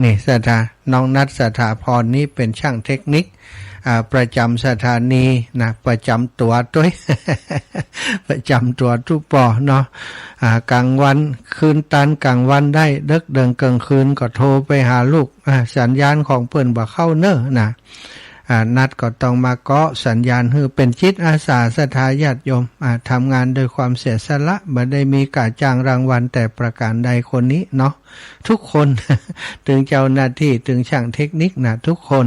นี่สถาน้องนัทสถาพรนี้เป็นช่างเทคนิคประจำสถานีนะประจำตัวด้วย ประจำตัวทุกปอเนาะกลางวันคืนตันกลางวันได้เดึกเดินกลางคืนก็โทรไปหาลูกสัญญาณของเปิ้นบ่เข้าเนอะนะนัดก็ต้องมาเกาะสัญญาณคือเป็นจิตอาสาศรัทธาญาติโยมทำงานโดยความเสียสละไม่ได้มีการจ้างรางวัลแต่ประการใดคนนี้เนาะทุกคน ถึงเจ้าหน้าที่ถึงช่างเทคนิคนะทุกคน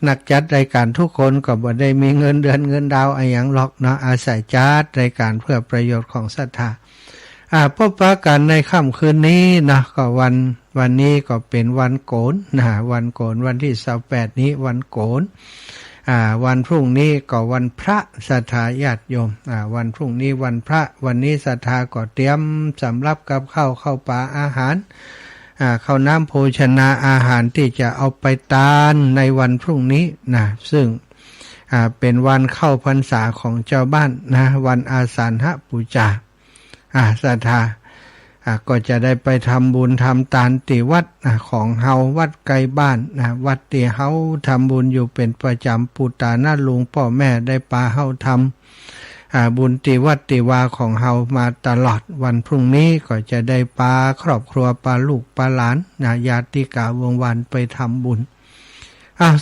นักจัดรายการทุกคนก็บ่ได้มีเงินเดือนเงินดาวอะไรอย่างหรอกเนาะอาศัยจัดรายการเพื่อประโยชน์ของศรัทธาพบปะกันในค่ำคืนนี้นะก็วันนี้ก็เป็นวันโกนนะวันโกนวันที่28นี้วันโกนวันพรุ่งนี้ก็วันพระศรัทธาญาติโยมวันพรุ่งนี้วันพระวันนี้ศรัทธาก็เตรียมสำรับกับข้าวปลาอาหารข้าวน้ำโภชนาอาหารที่จะเอาไปทานในวันพรุ่งนี้นะซึ่งเป็นวันเข้าพรรษาของเจ้าบ้านนะวันอาสาฬหปูชาศรัทธาก็จะได้ไปทำบุญทำทานที่วัดของเฮาวัดไกลบ้านวัดที่เฮาทำบุญอยู่เป็นประจำปู่ตาน้าลุงพ่อแม่ได้พาเฮาทำบุญที่วัดที่วาของเฮามาตลอดวันพรุ่งนี้ก็จะได้พาครอบครัวพาลูกพาหลานญาติกาวงวันไปทำบุญ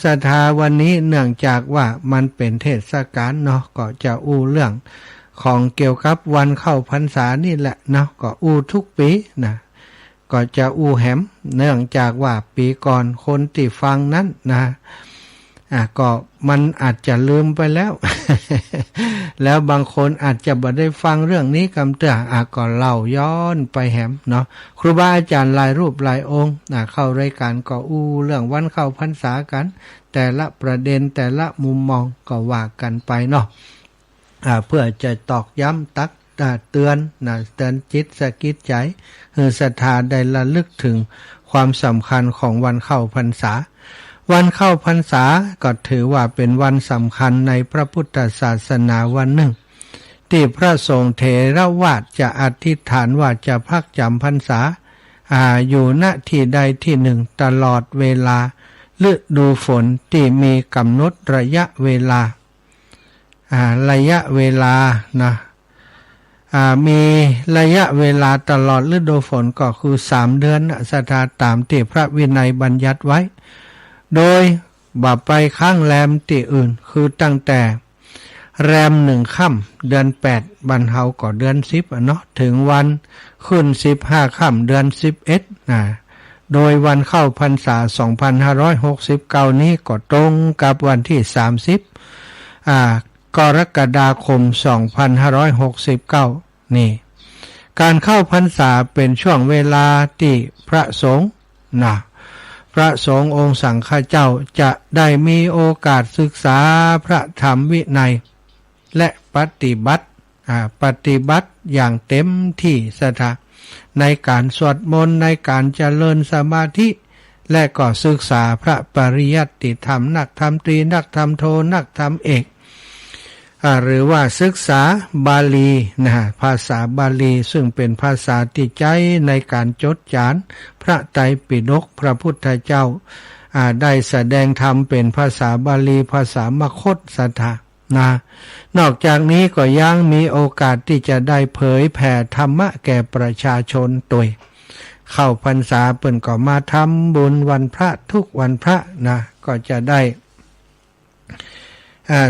ศรัทธาวันนี้เนื่องจากว่ามันเป็นเทศกาลเนาะก็จะอู้เรื่องของเกี่ยวกับวันเข้าพรรษานี่แหละเนาะก็อู้ทุกปีนะก็จะอู้แหมเนื่องจากว่าปีก่อนคนที่ฟังนั้นนะก็มันอาจจะลืมไปแล้ว แล้วบางคนอาจจะบ่ได้ฟังเรื่องนี้กำเตือก็เล่าย้อนไปแหมเนาะครูบาอาจารย์หลายรูปหลายองค์เข้ารายการก็อู้เรื่องวันเข้าพรรษากันแต่ละประเด็นแต่ละมุมมองก็ว่ากันไปเนาะเพื่อจะตอกย้ำตักเตือนเตือนจิตสะกิดใจให้ศรัทธาได้ระลึกถึงความสำคัญของวันเข้าพรรษาวันเข้าพรรษาก็ถือว่าเป็นวันสำคัญในพระพุทธศาสนาวันหนึ่งที่พระสงฆ์เถรวาทจะอธิษฐานว่าจะพักจำพรรษาอยู่ณที่ใดที่หนึ่งตลอดเวลาฤดูฝนที่มีกำหนดระยะเวลานะมีระยะเวลาตลอดฤดูฝนก็คือ3 เดือนศรัทธาตามที่พระวินัยบัญญัติไว้โดยบ่ไปข้างแรมที่อื่นคือตั้งแต่แรม1 ค่ำเดือน8บรรเฮาก็เดือน10เนาะถึงวันขึ้น15 ค่ำเดือน11โดยวันเข้าพรรษา2569นี้ก็ตรงกับวันที่30กรกฎาคม2569นี่การเข้าพรรษาเป็นช่วงเวลาที่พระสงฆ์พระสงฆ์องค์สังฆเจ้าจะได้มีโอกาสศึกษาพระธรรมวินัยและปฏิบัติอย่างเต็มที่ศรัทธาในการสวดมนต์ในการเจริญสมาธิและก็ศึกษาพระปริยัติธรรมนักธรรมตรีนักธรรมโทนักธรรมเอกหรือว่าศึกษาบาลีภาษาบาลีซึ่งเป็นภาษาที่ใช้ในการจดจานพระไตรปิฎกพระพุทธเจ้าได้แสดงธรรมเป็นภาษาบาลีภาษามคธศรัทธานอกจากนี้ก็ยังมีโอกาสที่จะได้เผยแผ่ธรรมะแก่ประชาชนตัวเข้าพรรษาเปิ้นก็มาทำบุญวันพระทุกวันพระก็จะได้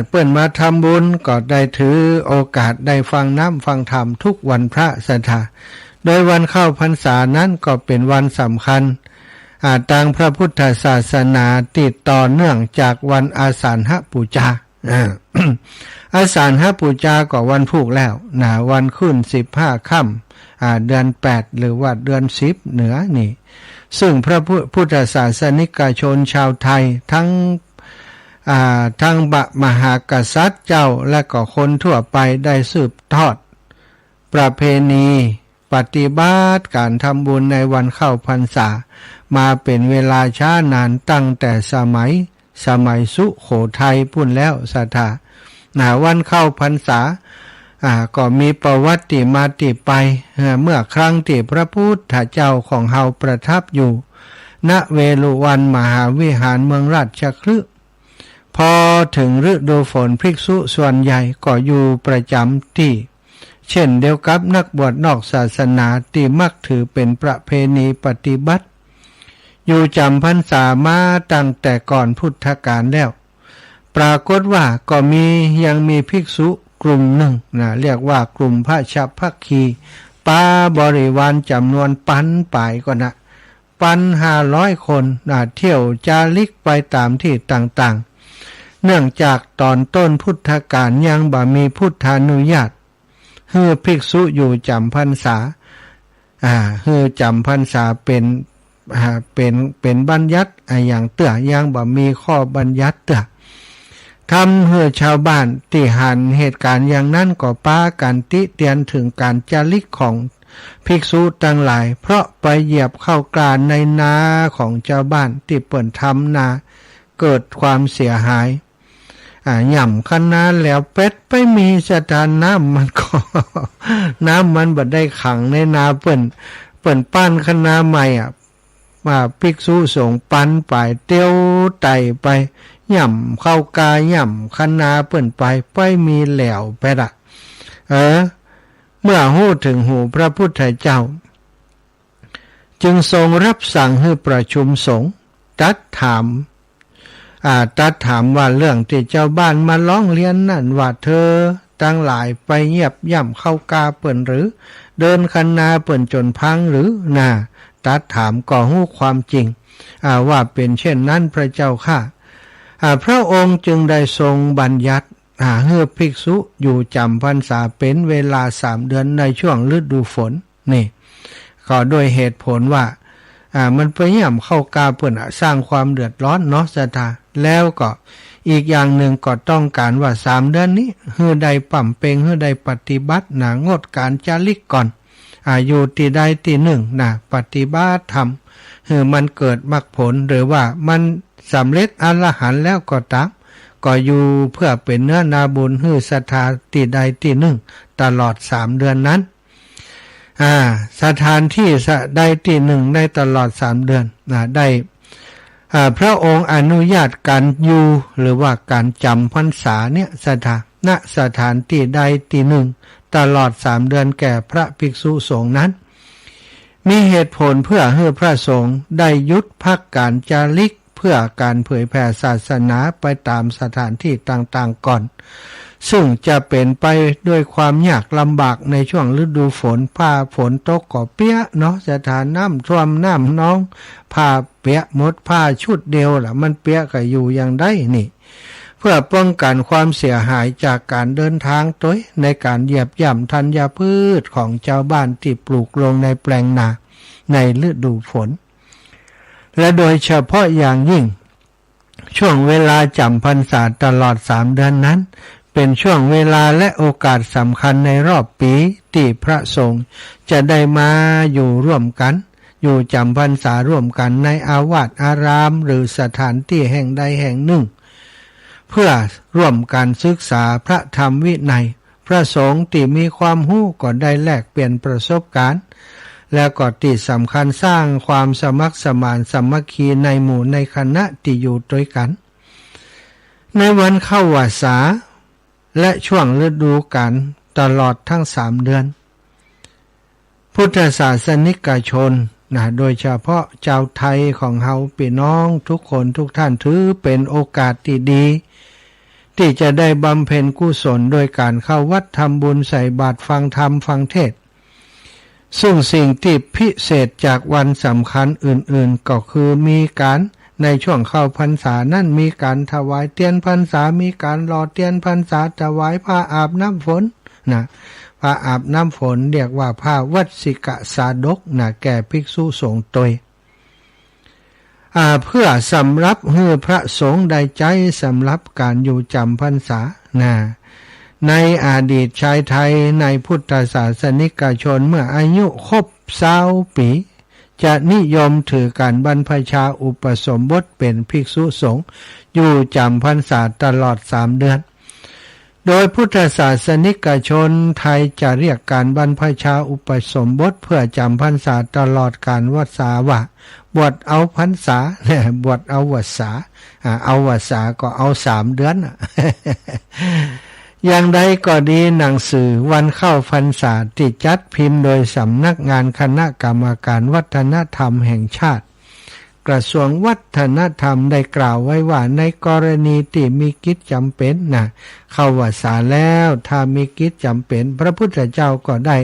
เปิ้นมาทำบุญก็ได้ถือโอกาสได้ฟังน้ำฟังธรรมทุกวันพระศรัทธาโดยวันเข้าพรรษานั้นก็เป็นวันสำคัญทางพระพุทธศาสนาติดต่อเนื่องจากวันอาสาฬหปูชาอาสาฬหปูชาก็วันพุธแล้ววันขึ้น15 ค่ำเดือน8หรือว่าเดือน10เหนือนี่ซึ่งพระพุทธศาสนิกชนชาวไทยทั้งมหากษัตริย์เจ้าและก็คนทั่วไปได้สืบทอดประเพณีปฏิบัติการทำบุญในวันเข้าพรรษามาเป็นเวลาช้านานตั้งแต่สมัยสุโขทัยพุ่นแล้วศรัทธาวันเข้าพรรษาก็มีประวัติมาติไปเมื่อครั้งที่พระพุทธเจ้าของเฮาประทับอยู่ ณเวฬุวันมหาวิหารเมืองราชคฤห์พอถึงฤดูฝนภิกษุส่วนใหญ่ก็อยู่ประจำที่เช่นเดียวกับนักบวชนอกศาสนาที่มักถือเป็นประเพณีปฏิบัติอยู่จำพรรษามาตั้งแต่ก่อนพุทธกาลแล้วปรากฏว่าก็ยังมีภิกษุกลุ่มหนึ่งเรียกว่ากลุ่มพระชัพพคีปาบริวารจำนวนปันป่ายก็ปัน500 คนเที่ยวจาริกไปตามที่ต่างๆเนื่องจากตอนต้นพุทธกาลยังบ่มีพุทธานุญาตให้ภิกษุอยู่จำพรรษาให้จำพรรษาเป็นบัญญัติอย่างเตื้อยังบ่มีข้อบัญญัติเตื้อทำให้ชาวบ้านที่หันเหตุการณ์อย่างนั้นก็ปากันติเตียนถึงการจาริกของภิกษุทั้งหลายเพราะไปเหยียบเข้ากลานในนาของชาวบ้านที่เปิ่นทำนาเกิดความเสียหายหย่ำคณะแล้วเป็ดไปมีสถานน้ำมันก็ น้ำมันบ่ได้ขังในนาเปิ่นปั้นคณะใหม่มาภิกษุสงฆ์ปั้นไปเตี้ยวไต่ไปหย่ำเข้ากายหย่ำคณะเปิ่นไปมีแหลวไปละเมื่อหู้ถึงหูพระพุทธเจ้าจึงทรงรับสั่งให้ประชุมสงฆ์ตัดถามว่าเรื่องที่เจ้าบ้านมาร้องเรียนนั่นว่าเธอตั้งหลายไปเหยียบย่ำเข้ากาเปิ่นหรือเดินคันนาเปิ่นจนพังหรือตัดถามก็หู้ความจริงว่าเป็นเช่นนั้นพระเจ้าค่ะพระองค์จึงได้ทรงบัญญัติให้ภิกษุอยู่จำพรรษาเป็นเวลา3 เดือนในช่วงฤดูฝนนี่ก็โดยเหตุผลว่ามันไปย่ำเข้ากาเปิ่นสร้างความเดือดร้อนเนาะสถาแล้วก็อีกอย่างหนึ่งก็ต้องการว่า3 เดือนนี้ให้ได้ปั่มเปงให้ได้ปฏิบัติงดการจาริกก่อนอยู่ที่ใดที่หนึ่งปฏิบัติธรรมให้มันเกิดมรรคผลหรือว่ามันสำเร็จอรหันต์แล้วก็ตามก็อยู่เพื่อเป็นเนื้อนาบุญให้ศรัทธาที่ใดที่หนึ่งตลอด3 เดือนนั้นสถานที่ใดที่หนึ่งได้ตลอด3 เดือนได้พระองค์อนุญาตการอยู่หรือว่าการจำพรรษาเนี่ยสถานที่ใดที่หนึ่งตลอด3 เดือนแก่พระภิกษุสงฆ์นั้นมีเหตุผลเพื่อให้พระสงฆ์ได้หยุดพักการจาริกเพื่อการเผยแผ่ศาสนาไปตามสถานที่ต่างๆก่อนซึ่งจะเป็นไปด้วยความยากลำบากในช่วงฤดูฝนผ้าฝนตกก็เปียกเนาะสถานน้ำท่วมน้ำน้องผ้าเปียกหมดผ้าชุดเดียวล่ะมันเปียกก็อยู่อย่างได้นี่เพื่อป้องกันความเสียหายจากการเดินทางตัวในการเหยียบย่ำธัญพืชของชาวบ้านที่ปลูกลงในแปลงนาในฤดูฝนและโดยเฉพาะอย่างยิ่งช่วงเวลาจำพรรษาตลอด3 เดือนนั้นเป็นช่วงเวลาและโอกาสสำคัญในรอบปีที่พระสงฆ์จะได้มาอยู่ร่วมกันอยู่จำพรรษาร่วมกันในอาวาสอารามหรือสถานที่แห่งใดแห่งหนึ่งเพื่อร่วมกันศึกษาพระธรรมวินัยพระสงฆ์ที่มีความรู้ก็ได้แลกเปลี่ยนประสบการณ์และก็ที่สำคัญสร้างความสมัครสมานสามัคคีในหมู่ในคณะที่อยู่ด้วยกันในวันเข้าพรรษาและช่วงฤดูกาลตลอดทั้ง3 เดือนพุทธศาสนิกชนโดยเฉพาะชาวไทยของเฮาพี่น้องทุกคนทุกท่านถือเป็นโอกาสที่ดีที่จะได้บำเพ็ญกุศลโดยการเข้าวัดทำบุญใส่บาตรฟังธรรมฟังเทศน์ซึ่งสิ่งที่พิเศษจากวันสำคัญอื่นๆก็คือมีการในช่วงเข้าพรรษานั่นมีการถวายเทียนพรรษามีการหล่อเทียนพรรษาถวายผ้าอาบน้ำฝนผ้าอาบน้ำฝนเรียกว่าผ้าวัสสิกสาดกแก่ภิกษุสงฆ์ตยเพื่อสำหรับให้พระสงฆ์ได้ใจสำหรับการอยู่จำพรรษาในอดีตชายไทยในพุทธศาสนิกชนเมื่ออายุครบ20 ปีจะนิยมถือการบรรพชาอุปสมบทเป็นภิกษุสงฆ์อยู่จำพรรษาตลอด3 เดือน โดยพุทธศาสนิกชนไทยจะเรียกการบรรพชาอุปสมบทเพื่อจำพรรษาตลอดการวสาว่าบวชเอาพรรษาบวชเอาวสาเอาวสาก็เอา3 เดือน อย่างใดก็ดีหนังสือวันเข้าพรรษาที่จัดพิมพ์โดยสำนักงานคณะกรรมการวัฒนธรรมแห่งชาติกระทรวงวัฒนธรรมได้กล่าวไว้ว่าในกรณีที่มีกิจจำเป็นเข้าวสาแล้วถ้ามีกิจจำเป็นพระพุทธเจ้าก็ได้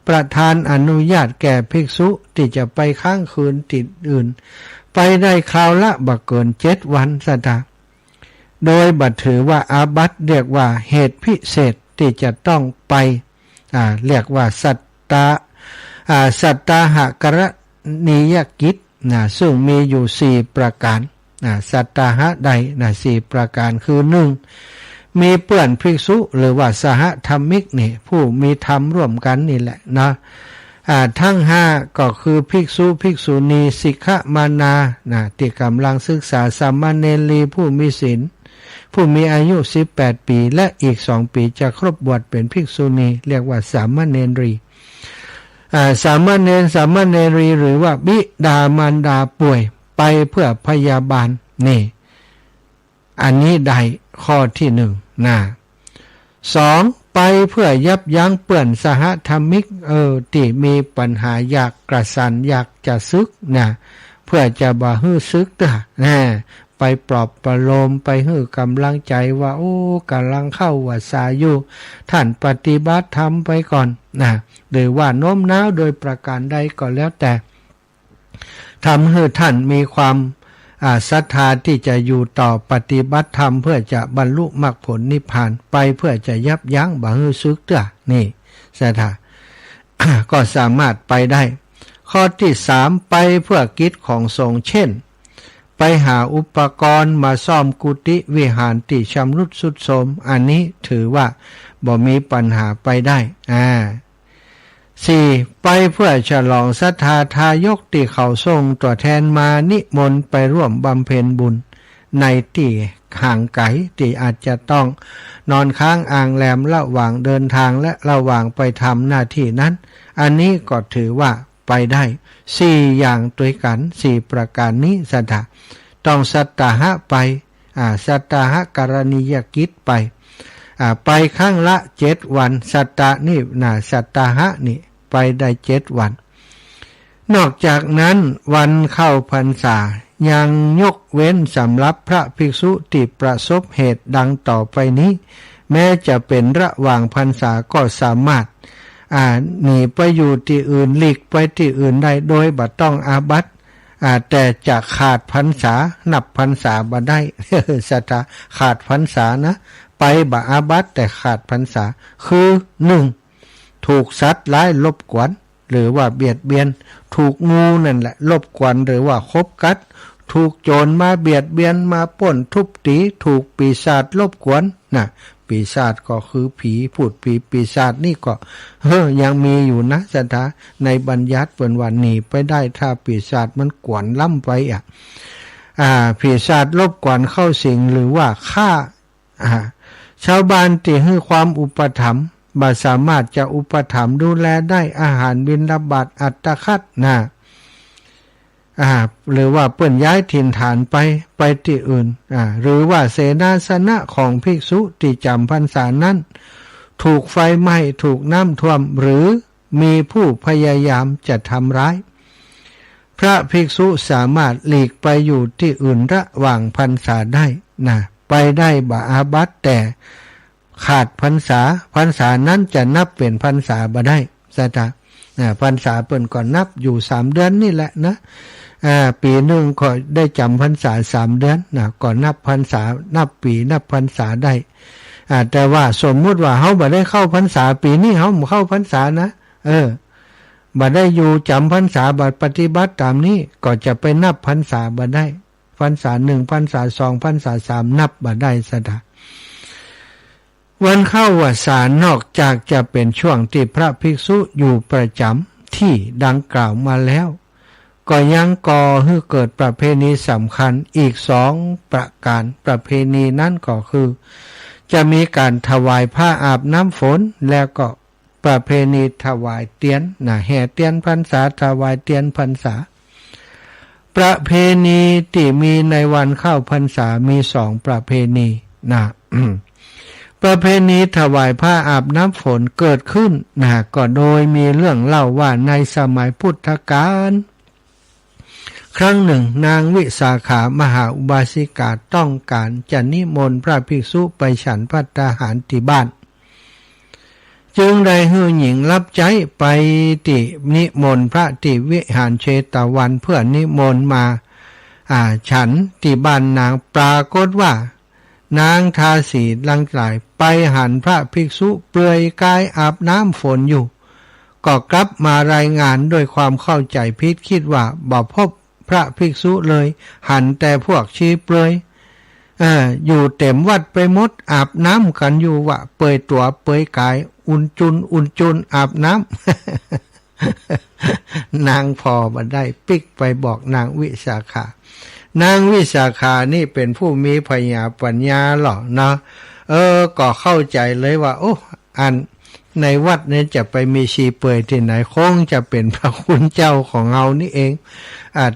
ประทานอนุญาตแก่ภิกษุที่จะไปค้างคืนติดอื่นไปได้คราวละบ่เกิน7 วันสตาโดยบัดถือว่าอาบัติเรียกว่าเหตุพิเศษที่จะต้องไปเรียกว่าสัตตาหกรณียกิจซึ่งมีอยู่4 ประการสัตตาหะใด4 ประการคือ 1. มีเปื้อนภิกษุหรือว่าสหธรรมิกนี่ผู้มีธรรมร่วมกันนี่แหละนะทั้ง5ก็คือภิกษุภิกษุณีสิกขมานาที่กำลังศึกษาสามเณรีผู้มีศีลผู้มีอายุ18 ปีและอีก2 ปีจะครบบวชเป็นภิกษุณีเรียกว่าสามเณรีสามเณรสามเณรีหรือว่าบิดามารดาป่วยไปเพื่อพยาบาลนี่อันนี้ได้ข้อที่2ไปเพื่อยับยั้งเปื่อนสหธรรมิกที่มีปัญหาอยากกระสันอยากจะซึกเพื่อจะบ่ฮื้อซึกไปปลอบประโลมไปให้กำลังใจว่าโอ้กำลังเข้าวสาอยู่ท่านปฏิบัติธรรมไปก่อนหรือว่าโน้มน้าวโดยประการใดก็แล้วแต่ทำให้ท่านมีความศรัทธาที่จะอยู่ต่อปฏิบัติธรรมเพื่อจะบรรลุมรรคผลนิพพานไปเพื่อจะยับยั้งบ่ฮื้อซึกนี่ศรัทธา ก็สามารถไปได้ข้อที่3ไปเพื่อกิจของสงฆ์เช่นไปหาอุปกรณ์มาซ่อมกุฏิวิหารที่ชำรุดทรุดโทรมอันนี้ถือว่าบ่มีปัญหาไปได้4. ไปเพื่อฉลองศรัทธาทายกที่เขาส่งตัวแทนมานิมนต์ไปร่วมบำเพ็ญบุญในที่ห่างไกลที่อาจจะต้องนอนค้างอ่างแรมระหว่างเดินทางและระหว่างไปทำหน้าที่นั้นอันนี้ก็ถือว่าไปได้4 อย่างด้วยกัน4 ประการนี้สัทธาต้องสัตตาหะไปสัตตาหะกรณียกิจไปครั้งละ7 วันสัตตะนี่สัตตาหะนี่ไปได้7 วันนอกจากนั้นวันเข้าพรรษายังยกเว้นสำหรับพระภิกษุที่ประสบเหตุดังต่อไปนี้แม้จะเป็นระหว่างพรรษาก็สามารถหนีไปอยู่ที่อื่นหลีกไปที่อื่นได้โดยบ่ต้องอาบัติแต่จะขาดพรรษานับพรรษาบ่ได้ สัทธาขาดพรรษานะไปบ่อาบัติแต่ขาดพรรษาคือ 1. ถูกสัตว์ร้ายรบกวนหรือว่าเบียดเบียนถูกงูนั่นแหละรบกวนหรือว่าคบกัดถูกโจรมาเบียดเบียนมาปล้นทุบตีถูกปีศาจรบกวนปีศาจก็คือผีพูดปีศาจนี่ก็ยังมีอยู่นะสัทธาในบัญญัติเปิ้นว่าหนีไปได้ถ้าปีศาจมันกวนล้ำไปปีศาจรบกวนเข้าสิงหรือว่าฆ่าชาวบ้านที่ให้ความอุปถัมภ์บ่สามารถจะอุปถัมภ์ดูแลได้อาหารบิณฑบาตอัตคัดหรือว่าเปิ้นย้ายถิ่นฐานไปที่อื่นหรือว่าเสนาสนะของภิกษุที่จำพรรษานั้นถูกไฟไหม้ถูกน้ำท่วมหรือมีผู้พยายามจะทำร้ายพระภิกษุสามารถหลีกไปอยู่ที่อื่นระหว่างพรรษาได้ไปได้บ่อาบัติแต่ขาดพรรษานั้นจะนับเป็นพรรษาบ่ได้สัทธาพรรษาเปิ้นก่อนนับอยู่3 เดือนนี่แหละนะปีหนึ่งก็ได้จำพรรษา3 เดือนก่อนนับพรรษานับปีนับพรรษาได้แต่ว่าสมมุติว่าเฮาบ่ได้เข้าพรรษาปีนี้เฮาบ่เข้าพรรษานะบ่ได้อยู่จำพรรษาบ่ปฏิบัติตามนี้ก็จะไปนับพรรษาบ่ได้พรรษา1พรรษา2พรรษา3นับบ่ได้สัทธาวันเข้าวสารนอกจากจะเป็นช่วงที่พระภิกษุอยู่ประจำที่ดังกล่าวมาแล้วก็ยังก่อให้เกิดประเพณีสำคัญอีก2 ประการประเพณีนั้นก็คือ จะมีการถวายผ้าอาบน้ำฝนแล้วก็ประเพณีถวายเตียนแห่เตียนพรรษาถวายเตียนพรรษาประเพณีที่มีในวันเข้าพรรษามี2ประเพณีประเพณีถวายผ้าอาบน้ำฝนเกิดขึ้นก็โดยมีเรื่องเล่าว่าในสมัยพุทธกาลครั้งหนึ่งนางวิสาขามหาอุบาสิกาต้องการจะนิมนต์พระภิกษุไปฉันภัตตาหารที่บ้านจึงได้ให้หญิงรับใจไปที่นิมนต์พระที่วิหารเชตวันเพื่อนิมนต์มาฉันที่บ้านนางปรากฏว่านางทาสีลังไหลไปหันพระภิกษุเปลือยกายอาบน้ำฝนอยู่ก็กลับมารายงานด้วยความเข้าใจผิดคิดว่าบ่พบพระภิกษุเลยหันแต่พวกชีเปลือยอยู่เต็มวัดไปหมดอาบน้ำกันอยู่ว่าเปลือยตัวเปลือยกายอุ่นจุนอาบน้ำ นางพอมาได้ปิกไปบอกนางวิสาขานางวิสาขานี่เป็นผู้มีปัญญาหรอเนาะก็เข้าใจเลยว่าโอ้อันในวัดเนี่ยจะไปมีชีเปื่อยที่ไหนคงจะเป็นพระคุณเจ้าของเรานี่เอง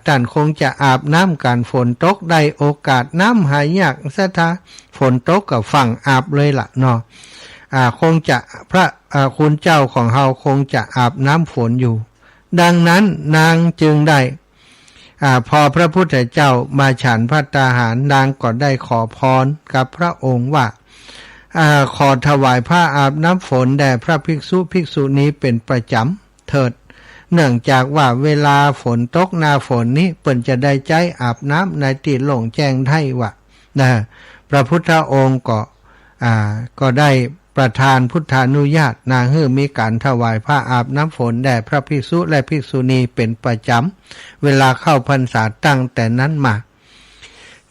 ท่านคงจะอาบน้ำการฝนตกได้โอกาสน้ำหายากซะท่าฝนตกกับฝั่งอาบเลยล่ะเนาะคงจะพระคุณเจ้าของเราคงจะอาบน้ำฝนอยู่ดังนั้นนางจึงได้พอพระพุทธเจ้ามาฉันภัตตาหารนางก็ได้ขอพรกับพระองค์ว่าขอถวายผ้าอาบน้ำฝนแด่พระภิกษุนี้เป็นประจำเถิดเนื่องจากว่าเวลาฝนตกหน้าฝนนี้เปิ้นจะได้ใจอาบน้ำในที่โล่งแจ้งได้ว่าพระพุทธองค์ก็ได้ประทานพุทธานุญาตให้มีการถวายผ้าอาบน้ำฝนแด่พระภิกษุและภิกษุณีเป็นประจำเวลาเข้าพรรษาตั้งแต่นั้นมา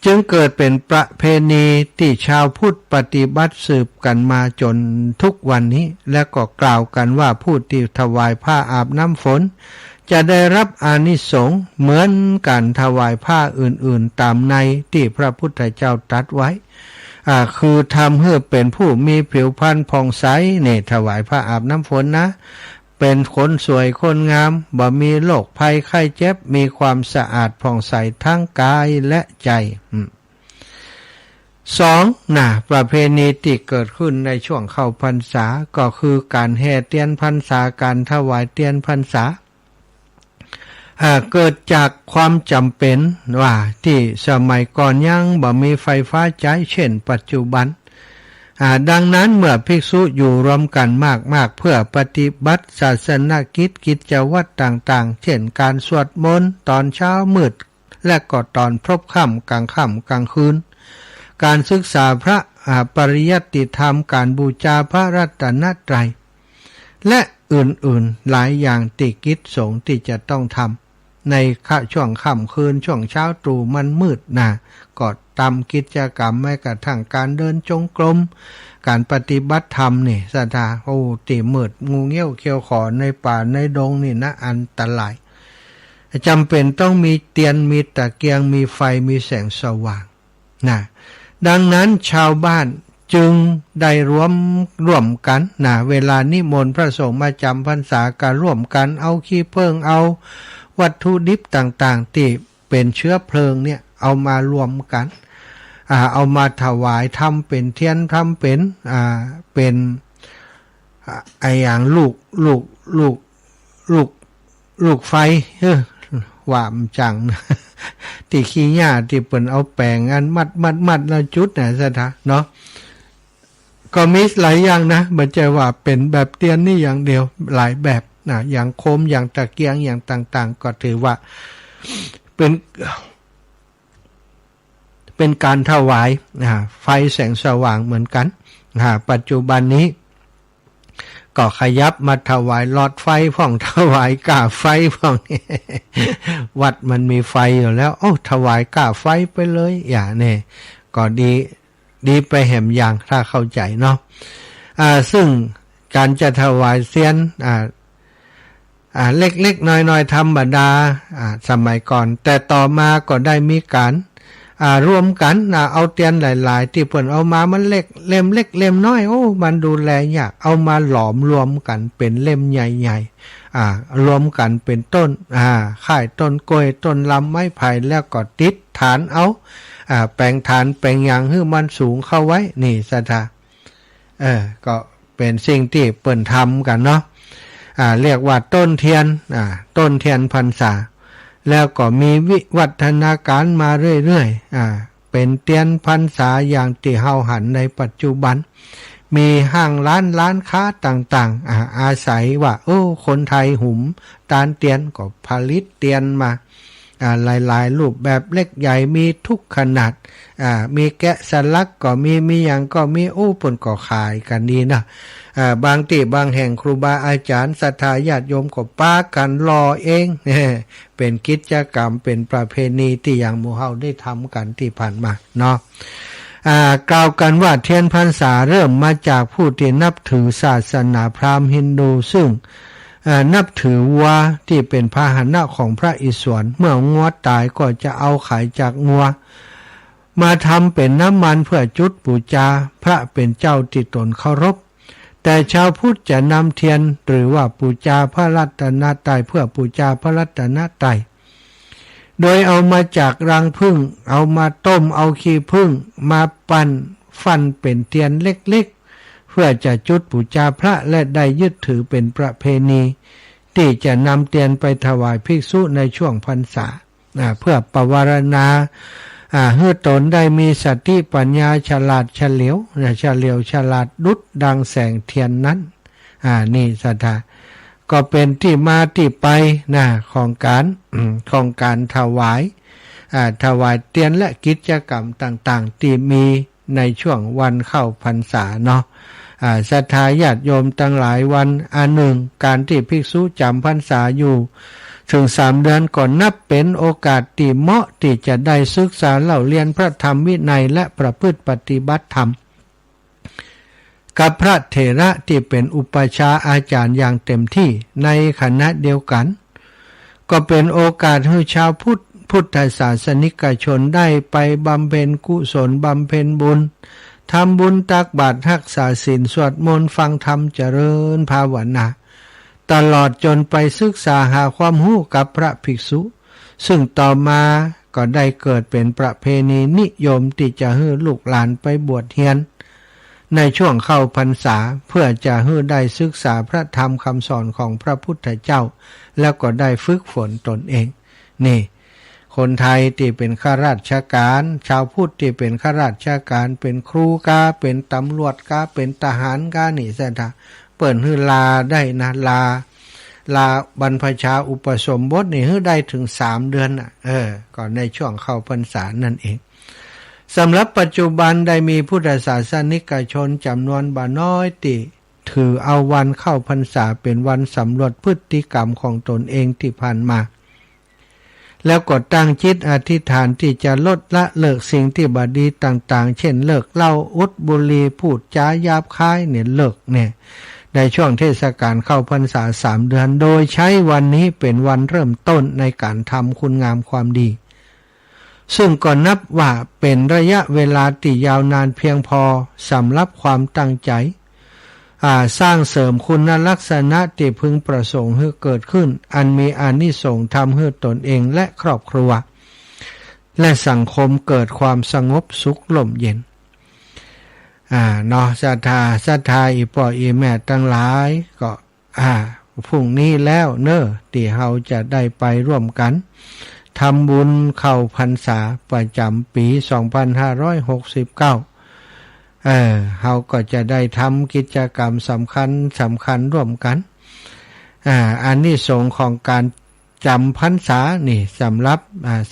จึงเกิดเป็นประเพณีที่ชาวพุทธปฏิบัติสืบกันมาจนทุกวันนี้และก็กล่าวกันว่าผู้ที่ถวายผ้าอาบน้ำฝนจะได้รับอานิสงส์เหมือนการถวายผ้าอื่นๆตามในที่พระพุทธเจ้าตรัสไว้คือทำให้เป็นผู้มีผิวพรรณผ่องใสเนี่ยถวายผ้าอาบน้ำฝนนะเป็นคนสวยคนงามบ่มีโรคภัยไข้เจ็บมีความสะอาดผ่องใสทั้งกายและใจ2ประเพณีที่เกิดขึ้นในช่วงเข้าพรรษาก็คือการแห่เทียนพรรษาการถวายเทียนพรรษาเกิดจากความจำเป็นว่าที่สมัยก่อนยังบ่มีไฟฟ้าใช้เช่นปัจจุบันดังนั้นเมื่อภิกษุอยู่รวมกันมากๆเพื่อปฏิบัติศาสนกิจวัตรต่างๆเช่นการสวดมนต์ตอนเช้ามืดและก็ตอนพลบค่ำกลางคืนการศึกษาพระปริยัติธรรมการบูชาพระรัตนตรัยและอื่นๆหลายอย่างที่กิจสงฆ์ที่จะต้องทำในช่วงค่ำคืนช่วงเช้าตรู่มันมืดก็ทำกิจกรรมแม้กระทั่งการเดินจงกรมการปฏิบัติธรรมนี่สถาตีมืดงูเงี้ยวเขียวขอในป่าในดงนี่นะอันตรายจำเป็นต้องมีเตียนมีตะเกียงมีไฟมีแสงสว่างดังนั้นชาวบ้านจึงได้ร่วมกันเวลานิมนต์พระสงฆ์มาจำพรรษาการร่วมกันเอาขี้ผึ้งเอาวัตถุดิบต่างๆที่เป็นเชื้อเพลิงเนี่ยเอามารวมกันเอามาถวายทำเป็นเทียนทำเป็นอย่างลูกไฟว่ามจังที่ขี้หญ้าที่เปิ้นเอาแป้งอันมัดแล้วจุดซะเนาะก็มีหลายอย่างนะบ่ใช่ว่าเป็นแบบเตียนนี่อย่างเดียวหลายแบบอย่างโคมอย่างตะเกียงอย่างต่างๆก็ถือว่าเป็นการถวายไฟแสงสว่างเหมือนกันปัจจุบันนี้ก็ขยับมาถวายหลอดไฟผ่องถวายก้าไฟผ่อง วัดมันมีไฟอยู่แล้วถวายก้าไฟไปเลยเนี่ยก็ดีไปแหมอย่างถ้าเข้าใจเนาะซึ่งการจะถวายเสียนเล็กๆน้อยๆธรรมดาสมัยก่อนแต่ต่อมาก็ได้มีการ รวมกันเอาเตียนหลายๆที่เปิ้นเอามามันเล็กเล่มเล็กเล่มน้อยโอ้มันดูแลยากเอามาหลอมรวมกันเป็นเล่มใหญ่ๆรวมกันเป็นต้นค่ายต้นกล้วยต้นลำไม้ไผ่แล้วก็ติดฐานเอาแปลงฐานแปลงหยังให้มันสูงเข้าไว้นี่ศรัทธาก็เป็นสิ่งที่เปิ้นทำกันเนาะเรียกว่าต้นเทียนต้นเทียนพรรษาแล้วก็มีวิวัฒนาการมาเรื่อยๆเป็นเตียนพรรษาอย่างที่เฮาหันในปัจจุบันมีห้างร้านค้าต่างๆอาศัยว่าคนไทยหุมตานเตียนก็ผลิตเตียนมาหลายๆรูปแบบเล็กใหญ่มีทุกขนาดมีแกะสลักก็มีอย่างก็มีเปิ้นก็ขายกันนี่นะบางที่บางแห่งครูบาอาจารย์ศรัทธาญาติโยมก็ปากันรอเองเป็นกิจกรรมเป็นประเพณีที่อย่างหมู่เฮาได้ทำกันที่ผ่านมาเนาะกล่าวกันว่าเทียนพรรษาเริ่มมาจากผู้ที่นับถือศาสนาพราหมณ์ฮินดูซึ่งนับถือวัวที่เป็นพาหนะของพระอิศวรเมื่องัวตายก็จะเอาไข่จากงัวมาทำเป็นน้ำมันเพื่อจุดบูชาพระเป็นเจ้าที่ตนเคารพแต่ชาวพุทธจะนำเทียนหรือว่าบูชาพระรัตนตรัยเพื่อบูชาพระรัตนตรัยโดยเอามาจากรังผึ้งเอามาต้มเอาขี้ผึ้งมาปั้นฟันเป็นเทียนเล็กๆเพื่อจะจุดบูชาพระและได้ยึดถือเป็นประเพณีที่จะนำเทียนไปถวายภิกษุในช่วงพรรษาเพื่อปวารณาให้ตนได้มีสติปัญญาฉลาดเฉลียวฉลาดดุจดังแสงเทียนนั้นนี่ศรัทธาก็เป็นที่มาที่ไปของการถวายเทียนและกิจกรรมต่างๆที่มีในช่วงวันเข้าพรรษาเนาะศรัทธาญาติโยมตั้งหลายวันหนึ่งการที่ภิกษุจำพรรษาอยู่ถึง3 เดือนก่อนนับเป็นโอกาสที่เหมาะที่จะได้ศึกษาเล่าเรียนพระธรรมวินัยและประพฤติปฏิบัติธรรมกับพระเถระที่เป็นอุปชาอาจารย์อย่างเต็มที่ในคณะเดียวกันก็เป็นโอกาสให้ชาวพุทธศาสนิกชนได้ไปบำเพ็ญกุศลบำเพ็ญบุญทำบุญตักบาตรรักษาศีลสวดมนต์ฟังธรรมเจริญภาวนาตลอดจนไปศึกษาหาความรู้กับพระภิกษุซึ่งต่อมาก็ได้เกิดเป็นประเพณีนิยมที่จะให้ลูกหลานไปบวชเรียนในช่วงเข้าพรรษาเพื่อจะให้ได้ศึกษาพระธรรมคำสอนของพระพุทธเจ้าแล้วก็ได้ฝึกฝนตนเองนี่คนไทยที่เป็นข้าราชการชาวพุทธที่เป็นข้าราชการเป็นครูกาเป็นตำรวจกาเป็นทหารกานี่ซะท่าเปิดให้ลาได้นะลาบรรพชาอุปสมบทนี่ให้ได้ถึง3 เดือนก่อนในช่วงเข้าพรรษานั่นเองสำหรับปัจจุบันได้มีพุทธศาสนิกชนจำนวนบ่น้อยที่ถือเอาวันเข้าพรรษาเป็นวันสำรวจพฤติกรรมของตนเองที่ผ่านมาแล้วก็ตั้งจิตอธิษฐานที่จะลดละเลิกสิ่งที่บดีต่างๆเช่นเลิกเหล้าอุดบุหรี่พูดจาหยาบคายเนี่ยเลิกเนี่ยในช่วงเทศกาลเข้าพรรษา3 เดือนโดยใช้วันนี้เป็นวันเริ่มต้นในการทำคุณงามความดีซึ่งก็นับว่าเป็นระยะเวลาที่ยาวนานเพียงพอสำหรับความตั้งใจสร้างเสริมคุณลักษณะที่พึงประสงค์ให้เกิดขึ้นอันมีอานิสงส์ทำให้ตนเองและครอบครัวและสังคมเกิดความสงบสุขร่มเย็นเนาะศรัทธาอีพ่ออีแม่ทั้งหลายก็พรุ่งนี้แล้วเนอะที่เราจะได้ไปร่วมกันทำบุญเข้าพรรษาประจำปี2569เราก็จะได้ทำกิจกรรมสำคัญร่วมกันอานิสงส์ของการจำพรรษานี่สำหรับ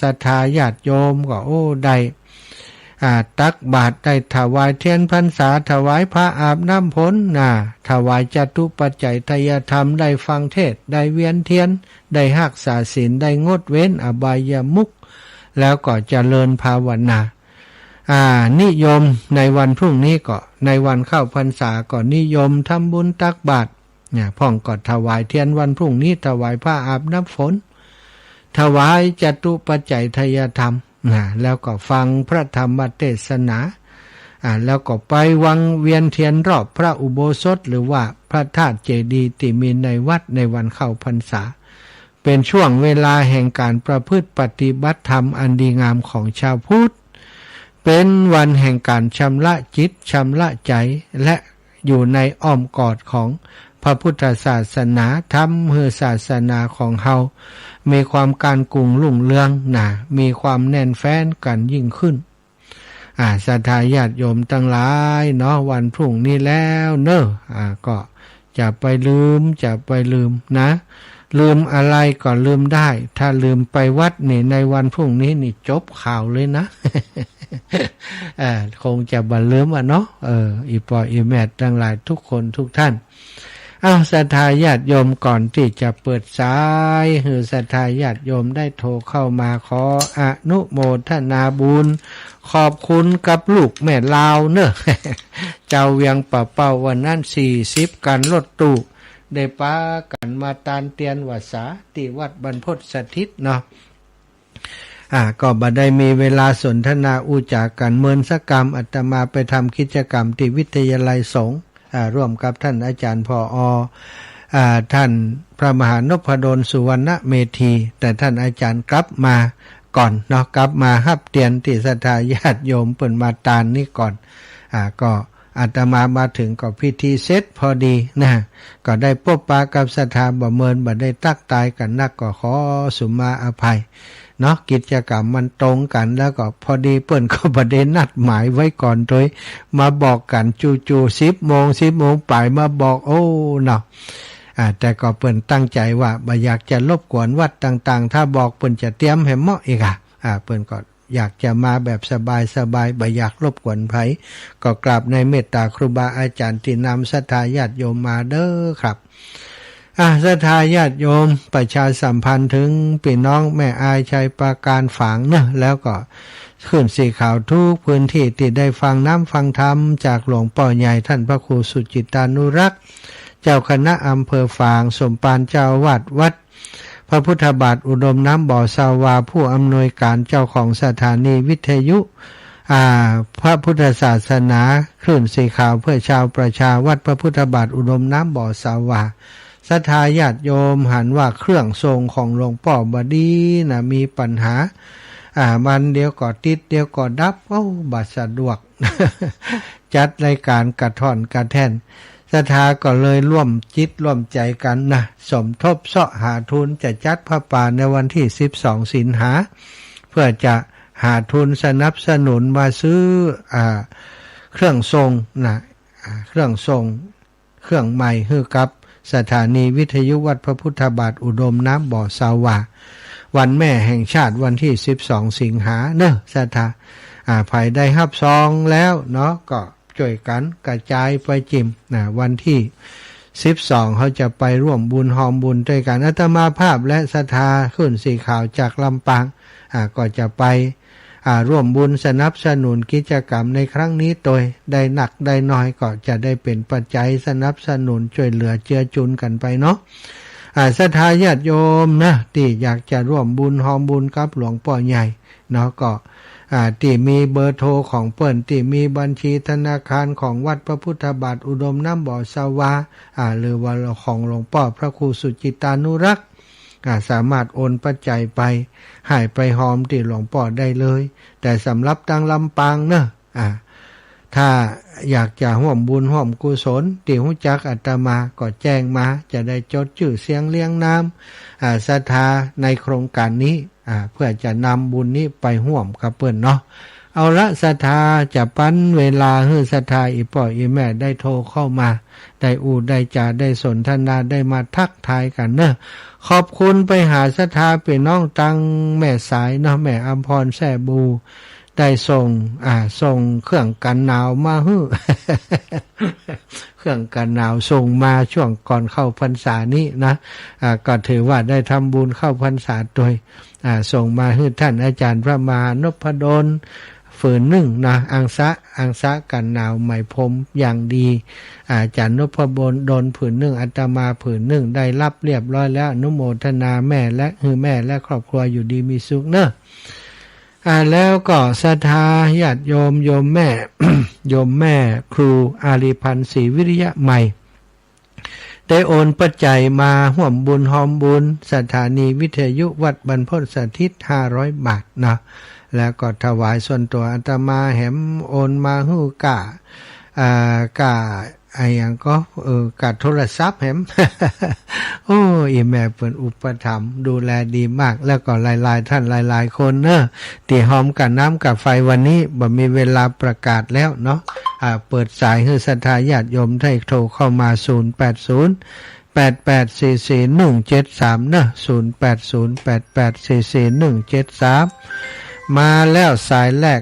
ศรัทธาญาติโยมก็ได้ตักบาตรได้ถวายเทียนพรรษาถวายพระอาบน้ำฝนถวายจตุปัจจัยทายธรรมได้ฟังเทศได้เวียนเทียนได้รักษาศีลได้งดเว้นอบายมุขแล้วก็เจริญภาวนานิยมในวันพรุ่งนี้ก็ในวันเข้าพรรษาก็นิยมทำบุญตักบาตรพ่องก็ถวายเทียนวันพรุ่งนี้ถวายพระอาบน้ำฝนถวายจตุปัจจัยทายธรรม แล้วก็ฟังพระธรรมเทศนาแล้วก็ไปวังเวียนเทียนรอบพระอุโบสถหรือว่าพระธาตุเจดีย์ที่มีในวัดในวันเข้าพรรษาเป็นช่วงเวลาแห่งการประพฤติปฏิบัติธรรมอันดีงามของชาวพุทธเป็นวันแห่งการชำระจิตชำระใจและอยู่ในอ้อมกอดของพระพุทธศาสนาทำให้ศาสนาของเฮามีความการกุ่งรุ่งเรืองมีความแน่นแฟ้นกันยิ่งขึ้นศรัทธาญาติโยมทั้งหลายเนาะวันพรุ่งนี้แล้วเนอะก็จะไปลืมนะลืมอะไรก็ลืมได้ถ้าลืมไปวัดนี่ในวันพรุ่งนี้นี่จบข่าวเลยนะ คงจะบันลืมเนาะอีปออีแม่ทั้งหลายทุกคนทุกท่านศรัทธาญาติโยมก่อนที่จะเปิดสายให้ศรัทธาญาติโยมได้โทรเข้ามาขออนุโมทนาบุญขอบคุณกับลูกแม่ลาวเนอะ เจ้าเวียงป่าเป่าวันนั้น40กันรถตู้ได้ปากันมาตานเตียนวัดสาที่วัดบรรพตสถิตเนาะก็บ่ได้มีเวลาสนทนาอุจากันเมินสกรรมอาตมาไปทำกิจกรรมที่วิทยาลัยสงฆ์ร่วมกับท่านอาจารย์ผอ.ท่านพระมหานพดลสุวรรณเมธีแต่ท่านอาจารย์กลับมาก่อนเนาะกลับมาฮับเตียนที่ศรัทธาญาติโยมเปิ่นมาตานนี่ก่อนก็อาตมาถึงก็พิธีเสร็จพอดีนะก็ได้พบปะกับศรัทธาบ่เมินบ่ได้ตักตายกันนักก็ขอสุมาอภัยเนาะกิจกรรมมันตรงกันแล้วก็พอดีเปิ้นก็บ่ได้นัดหมายไว้ก่อนโดยมาบอกกันจู่ๆ10 โมงปลายมาบอกโอ้เนาะแต่ก็เปิ้นตั้งใจว่าบ่อยากจะรบกวนวัดต่างๆถ้าบอกเปิ้นจะเตรียมให้เหมาะอีกเปิ้นก็อยากจะมาแบบสบายบ่อยากรบกวนไผก็กราบในเมตตาครูบาอาจารย์ที่นำศรัทธาญาติโยมมาเด้อครับศรัทธาญาติโยมประชาสัมพันธ์ถึงพี่น้องแม่อายชัยปราการฝางนะแล้วก็ขึ้นสีข่าวทุกพื้นที่ที่ได้ฟังน้ำฟังธรรมจากหลวงพ่อใหญ่ท่านพระครูสุจิตานุรักษ์เจ้าคณะอำเภอฝางสมปานเจ้าอาวาสวัดพระพุทธบาทอุดมน้ำบ่อสาวาผู้อำนวยการเจ้าของสถานีวิทยุพระพุทธศาสนาคลื่นสีข่าวเพื่อชาวประชาวัดพระพุทธบาทอุดมน้ำบ่อสาวาศรัทธาญาติโยมหันว่าเครื่องทรงของหลวงพ่อบดีนะมีปัญหามันเดียวก็ติดเดียวก็ดับบัดสะดวก จัดรายการกระท่อนกระแท่นศรัทธาก็เลยร่วมจิตร่วมใจกันนะสมทบเสาะหาทุนจะจัดพระป่าในวันที่12 สิงหาเพื่อจะหาทุนสนับสนุนมาซื้อเครื่องทรงนะเครื่องทรงเครื่องใหม่ให้กับสถานีวิทยุวัดพระพุทธบาทอุดมน้ำบ่อสาวาวันแม่แห่งชาติวันที่12 สิงหาเนอะศรัทธาภายได้รับซองแล้วเนาะก็ช่วยกันกระจายไปจิมวันที่12เขาจะไปร่วมบุญหอมบุญด้วยกันอาตมาภาพและศรัทธาขึ้นสีข่าวจากลำปางก็จะไปร่วมบุญสนับสนุนกิจกรรมในครั้งนี้โดยได้หนักได้น้อยก็จะได้เป็นปัจจัยสนับสนุนช่วยเหลือเจือจุนกันไปเนาะศรัทธาญาติโยมนะที่อยากจะร่วมบุญหอมบุญกับหลวงพ่อใหญ่เนาะก็ที่มีเบอร์โทรของเปิ้นที่มีบัญชีธนาคารของวัดพระพุทธบาทอุดมน้ำบ่อสาวาหรือว่าของหลวงพ่อพระครูสุจิตานุรักษ์สามารถโอนปัจจัยไปให้ไปหอมที่หลวงพ่อได้เลยแต่สำหรับทางลำปางเนอะถ้าอยากจะร่วมบุญร่วมกุศลที่รู้จักอาตมาก็แจ้งมาจะได้จดชื่อเสียงเลี้ยงน้ำศรัทธาในโครงการนี้เพื่อจะนำบุญนี้ไปร่วมกับเปิ้นเนาะเอาละศรัทธาจะปั้นเวลาให้ศรัทธาอีพ่ออีแม่ได้โทรเข้ามาได้ได้จ่าได้สนทนาได้มาทักทายกันเนอะขอบคุณไปหาศรัทธาพี่น้องตังแม่สายเนาะแม่อำพรแซ่บูได้ส่งเครื่องกันหนาวมาฮึ เครื่องกันหนาวส่งมาช่วงก่อนเข้าพรรษานี้นะก็ถือว่าได้ทำบุญเข้าพรรษาโดยส่งมาให้ท่านอาจารย์พระมหานพดลฝืน1นะอังสะกันหนาวไหมพรมอย่างดีอาจารย์นพดลผืน1อาตมาผืน1ได้รับเรียบร้อยแล้วอนุโมทนาแม่และแม่และครอบครัวอยู่ดีมีสุขเนอะ แล้วก็ศรัทธาญาติโยมโยมแม่ โยมแม่ครูอารีพันธ์ศรีวิริยะใหม่ได้โอนปัจจัยมาห่วมบุญหอมบุญสถานีวิทยุวัดบรรพตสถิต500 บาทนะแล้วก็ถวายส่วนตัวอาตมาแหมโอนมาหูกะไอ้ยังก็กะโทรศัพท์แหม โอ้อีแม่เปิ่นอุปถัมภ์ดูแลดีมากแล้วก็หลายๆท่านหลายๆคนเนอะที่หอมกับน้ำกับไฟวันนี้บ่มีเวลาประกาศแล้วเนาะเปิดสายให้ศรัทธาญาติโยมได้โทรเข้ามา0808844173นะ0808844173มาแล้วสายแรก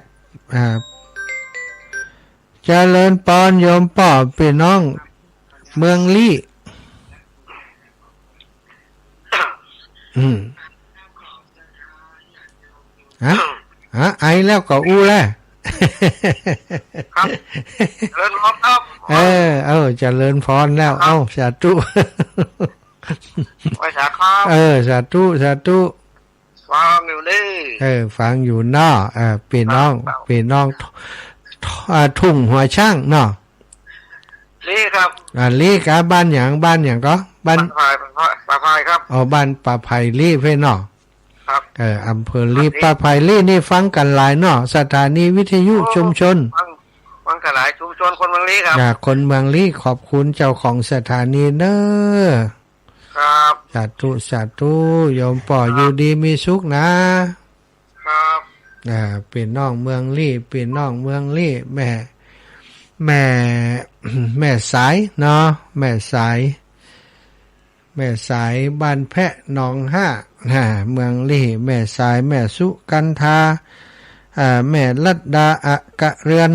เจริญปอนโยมป่อพี่น้องเมืองลี่ไอแล้วก็อู้แล้วครับเลินพร้อมครับเจริญพรแล้วสาธุไว้สาครับสาธุฟังอยู่นี่ฟังอยู่เนาะพี่น้องทุ่งหัวช่างเนาะลี่ครับลี่กับบ้านอย่างก็บ้านป่าพายครับบ้านป่าไผ่ลี่เพ่นเนาะครับอำเภอลี่ป่าไผ่ลี่นี่ฟังกันหลายเนาะสถานีวิทยุชุมชนฟังกันหลายชุมชนคนเมืองลี่ครับคนเมืองลี่ขอบคุณเจ้าของสถานีเด้อครับสาธุโยมป่ออยู่ดีมีสุขนะครับเป็นน้องเมืองลี่เป็นน้องเมืองลี่แม่สายเนาะแม่สายบ้านแพะหนอง5เมืองลี่แม่สายแม่สุกันทาแม่ลัดดาอะกะเรือน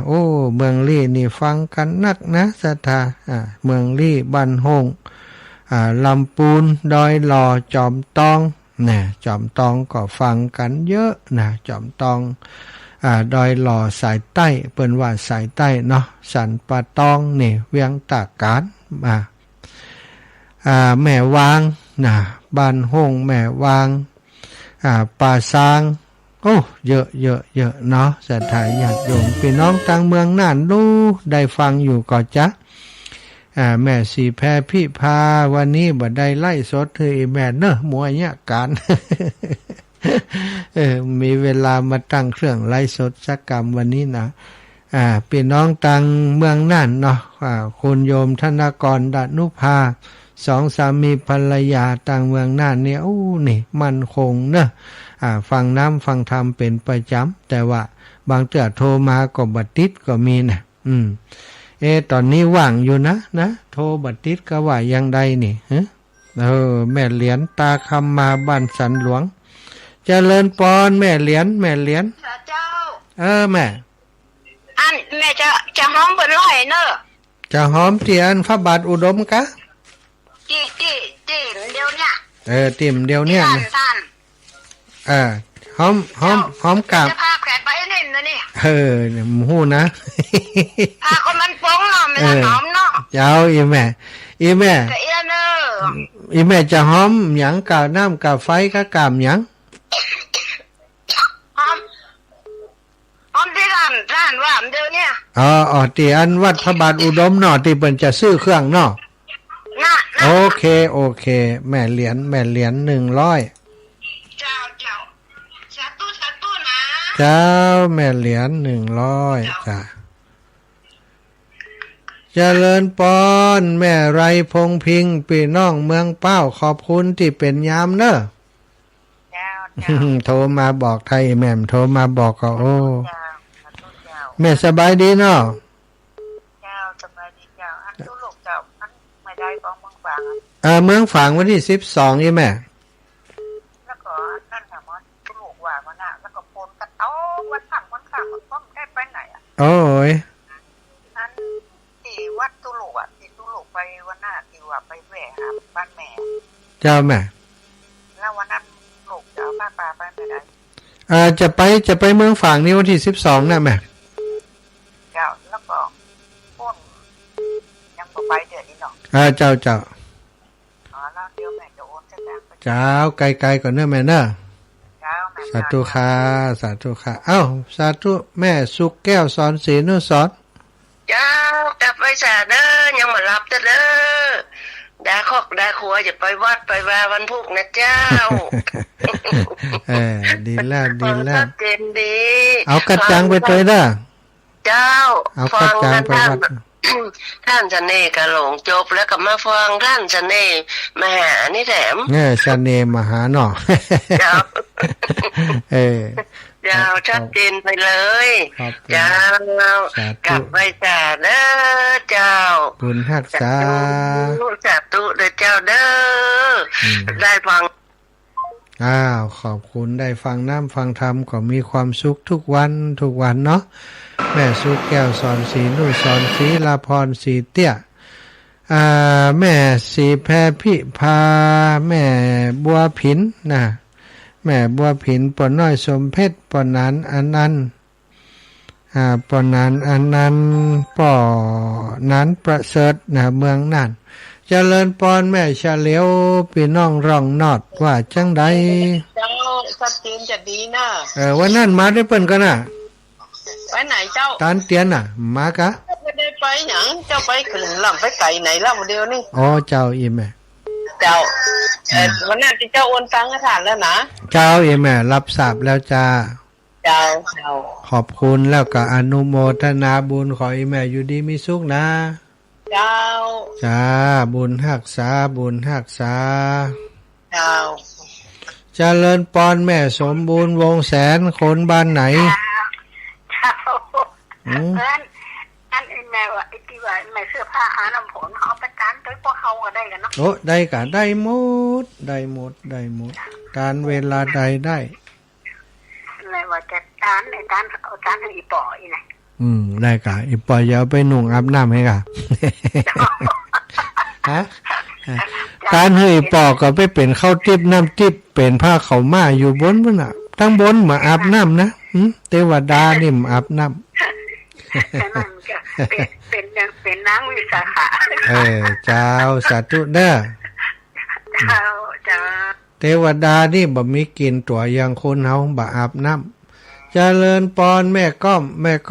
โอ้เมืองลี่นี่ฟังกันนักนะศรัทธาเมืองลี่บ้านหงลำปูนดอยหล่อจอมตองจอมตองก็ฟังกันเยอะจอมตองดอยหล่อสายใต้เปิ้นว่าสายใต้เนาะสันปะตองนี่เวียงตากการแม่วางบ้านหงแม่วางป่าซางโอ้เยอะเนาะศรัทธาญาติโยมพี่น้องต่างเมืองน่านรู้ได้ฟังอยู่ก็จ๊ะแม่สีแพรพี่พาวันนี้บ่ได้ไล่สดเธอแม่เนอะมัวเนี่ยการ มีเวลามาตั้งเครื่องไล่สดสักกรรมวันนี้นะพี่น้องต่างเมืองน่านเนาะคุณโยมธนกรดนุภา2 สามีภรรยาต่างเมืองน่านเนี่ยโอ้นี่มันคงเนอะฟังน้ำฟังธรรมเป็นประจำแต่ว่าบางเทื่อโทรมาก็บัดติดก็มีนะตอนนี้ว่างอยู่นะโทรบัดติดก็ว่ายังใดนี่แม่เหรียญตาคำมาบ้านสันหลวงเจริญปอนแม่เหรียญเจ้าแม่แม่จะหอมเป็นร้อยเนอะจะหอมเตียนพระบาทอุดมกะตีเดียวเนี่ยติ่มเดียวเนี่ยหอมกาบจะพาแขกไปนี่นะนี่เนี่ยหู้นะพาคนมันป้องเนาะไม่หอมเนาะเจ้าอีแม่อีแม่จะหอมหยังกาน้ำกาไฟกะกามหยังหอมที่ร้านว่าเดี๋ยวเนี่ยที่อันวัดพระบาทอุดมเนาะที่เปิ้นจะซื้อเครื่องเนาะโอเคแม่เหรียญ100สาธุนะเจ้าแม่เหรียญ100จ้ะเจริญปอนแม่ไรพงพิงพี่น้องเมืองเป้าขอบคุณที่เป็นยามเนอะโทรมาบอกไทยแม่โทรมาบอกก็โอ้แม่สบายดีเนาะสบายดีเจ้าอันตุลูกเจ้าอันไม่ได้ของเมืองฝางเมืองฝางวันที่12นี่แม่แล้วก็นั่นค่ะมอตุลูกว่ามันน่ะแล้วก็ปนกันเอาวันข้างมันก็ได้ไปไหนโอ้ยอันที่วัดตุลูกที่ตุลูกไปวันหน้าที่ว่าไปแหวะบ้านแม่เจ้าแม่แล้ววันนั้นลูกจะเอาป้าไปไม่ได้จะไปเมืองฝางนี่วันที่12นะแม่เจ้าแล้วก็พ่นยังบ่ไปเดือนนี้เนาะเจ้าแล้วเดี๋ยวแม่จะโอนจะแจ้งไปเจ้าไกลๆก่อนเนอะแม่เนอะเจ้าแม่ สาธุค่ะสาธุค่ะเอ้าสาธุแม่สุกแก้วสอนศรีนุสรณ์ เจ้ากลับไปสาเด้อยังมารับเด้อดาคอกดาครัวจะไปวัดไปวาวันพุกนะเจ้า ดีแล้วดีแล้ว เจนดี เอากระจังไปตัวเด้อ เจ้า เอากระจังไปวัด ท่านเสน่ห์กะหลงจบแล้วก็มาฟังท่านเสน่ห์มหานี่แถม เนี่ยชาเนมหาหน่อ เจ้า เออ เจ้าชัดเจนไปเลย ครับ เจ้ากลับไปสาเด้อเจ้า บุญฮักษา สาธุเด้อเจ้าเด้อได้ฟัง อ้าวขอบคุณได้ฟังน้ำฟังธรรมก็มีความสุขทุกวันทุกวันเนาะแม่สุกแก้วสอนศรีนุสรณ์ศรีลาพรศรีเตี้ยแม่ศรีแพรพิพาแม่บัวผินนะแม่บัวผินปอน้อยสมเพชรปอนันอันนั้นปอนันอันนั้นปอนั้นประเสริฐนะเมืองนั่นเจริญปอนแม่เฉลียวพี่น้องร้องนอดว่าจังใด เจ้าชัดเจนจะดีนะ วันนั้นมาได้เปิ้นกันน่ะ ไปไหนเจ้า ตานเตียนน่ะมากะ ไม่ได้ไปหยังเจ้าไปขึ้นลำไปไก่ไหนล่ำเดียวนี่ อ๋อเจ้าอีแม่ เจ้าวันนั้นที่เจ้าโอนตังค์ให้ทานแล้วนะ เจ้าอีแม่รับทราบแล้วจ้า เจ้า ขอบคุณแล้วก็อนุโมทนาบุญขออีแม่อยู่ดีมีสุขนะ เจ้า จ้าบุญฮักษาบุญฮักษา เจ้า เจริญปอนแม่สมบูรณ์วงแสนคนบ้านไหน เจ้าอันแม่ว่าไอ้ที่ว่าแม่เสื้อผ้าหาน้ำผลเขาไปการโดยพวกเขาก็ได้กันเนาะ โอ้ได้กะได้หมดได้หมดได้หมดการเวลาใดได้ แม่ว่าจะการในการเอาการให้อีป่ออีไหน ได้กะอีปอยเอาไปหนุ่งอาบน้ำให้กะ ฮะการเฮยปอกก็ไปเป็นข้าวทิพน้ำทิพเป็นผ้าเขาวม้าอยู่บนพุ่นน่ะตั้งบนมาอาบน้ำนะเทวดานี่มาอาบน้ำ แต่มันก็เป็นนางวิสาขา เจ้าสาธุเด้อ เจ้าจ้า เทวดานี่บ่มีกินตัวอย่างคนเฮาบ่อาบน้ำเจริญปอนแม่ก้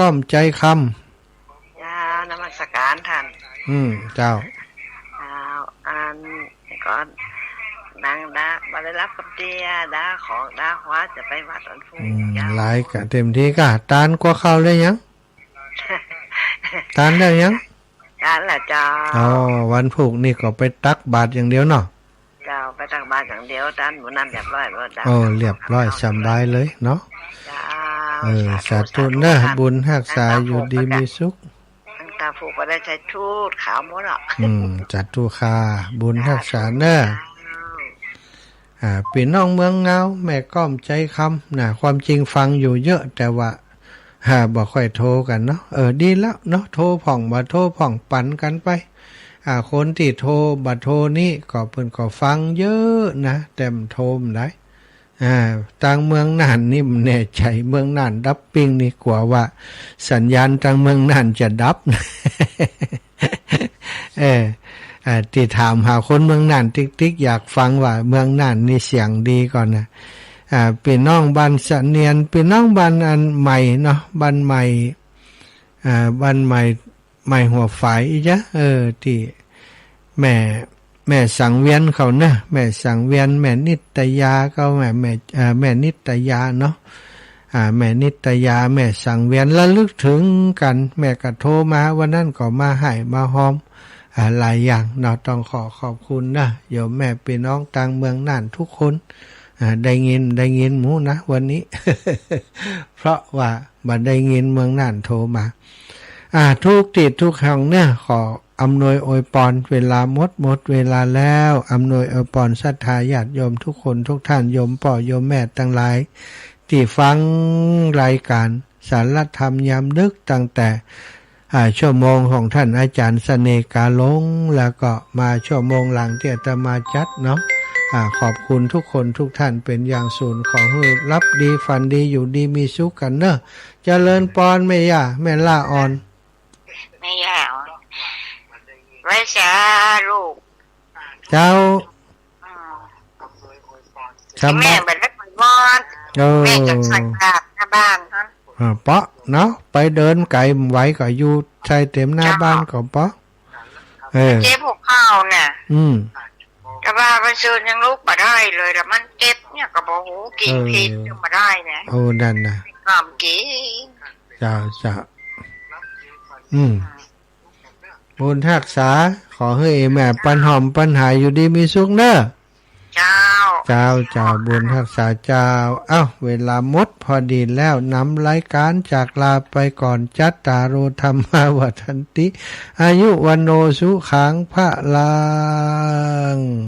อมใจคำ เจ้านมัสการท่าน เจ้า อันก่อนนางดามาได้รับกับเดียดาของดาขวาจะไปวัดอันฟู หลายกะเต็มที่กะตานกว่าเข้าเลยยัง ตานได้ยัง การละเจ้า อ๋อวันพุกนี่ก็ไปตักบาตรอย่างเดียวเนาะ เจ้าไปตักบาตรอย่างเดียวท่านหมูนั่นเรียบร้อยบ่เจ้า เรียบร้อยสบายเลยเนาะ เจ้า สาธุเด้อบุญรักษาอยู่ดีมีสุข ตาผูกก็ได้ใช้ทูดขาวหมดหรอก จัดทุคาบุญรักษาเด้อพี่น้องเมืองเงาแม่ก้อมใจคำนะความจริงฟังอยู่เยอะแต่ว่าบ่ค่อยโทรกันเนาะดีแล้วเนาะโทรผ่องบ่โทรผ่องปันกันไปคนที่โทรบ่โทรนี่ก็เพิ่นก็ฟังเยอะนะแต่มโทรมได้ต่างเมืองน่านนี่แน่ใจเมืองน่านดับปิ้งนี่กว่าว่าสัญญาณทางเมืองน่านจะดับ ที่ถามหาคนเมืองน่านติ๊กอยากฟังว่าเมืองน่านนี่เสียงดีก่อนนะพี่น้องบ้านสะเนียนพี่น้องบ้านอันใหม่เนาะบ้านใหม่บ้านใหม่หัวฝายอีจ้ะที่แม่สังเวียนเขานะแม่สังเวียนแม่นิตยาก็แม่นิตยาเนาะแม่นิตยาแม่สังเวียนระลึกถึงกันแม่ก็โทรมาวันนั้นก็มาให้มาหอมหลายอย่างเนาะต้องขอบคุณนะโยมแม่พี่น้องต่างเมืองน่านทุกคนได้ยินหมูนะวันนี้ เพราะว่าบัดได้ยินเมืองน่านโทรมาทุกติดทุกแห่งเนี่ยขออำนวยอวยพรเวลาหมดเวลาแล้วอำนวยอวยพรศรัทธาญาติโยมทุกคนทุกท่านโยมพ่อโยมแม่ทั้งหลายที่ฟังรายการสารธรรมยามดึกตั้งแต่ชั่วโมงของท่านอาจารย์เสน่ห์กาลงแล้วก็มาชั่วโมงหลังที่อาตมาจัดเนาะขอบคุณทุกคนทุกท่านเป็นอย่างสูงขอให้รับดีฝันดีอยู่ดีมีสุขกันเนอะเจริญปอนแม่ย่าแม่ล่าอ่อน ไม่ยากไว้ชาลูก เจ้า แม่เป็นรักมันมอด แม่จะใส่บาตรหน้าบ้านนั้น เปาะเนาะไปเดินไกลไหวก็อยู่ใช้เต็มหน้าบ้านก็เปาะเจ็บหัวเข่าเนี่ย แต่ว่าไปซื้อยังลูกมาได้เลยแต่มันเจ็บเนี่ยก็บอกโหกินผิดยังมาได้เนี่ย โอ้นั่นนะ ความกิน จ้าบุญทักษาขอให้แม่ปันหอมปัญหาอยู่ดีมีสุขเนอะ เจ้า บุญทักษาเจ้าเอ้าเวลาหมดพอดีแล้วนำรายการจากลาไปก่อนจัตตาโรธรรมาวัฏันติอายุวันโนสุขังพระลัง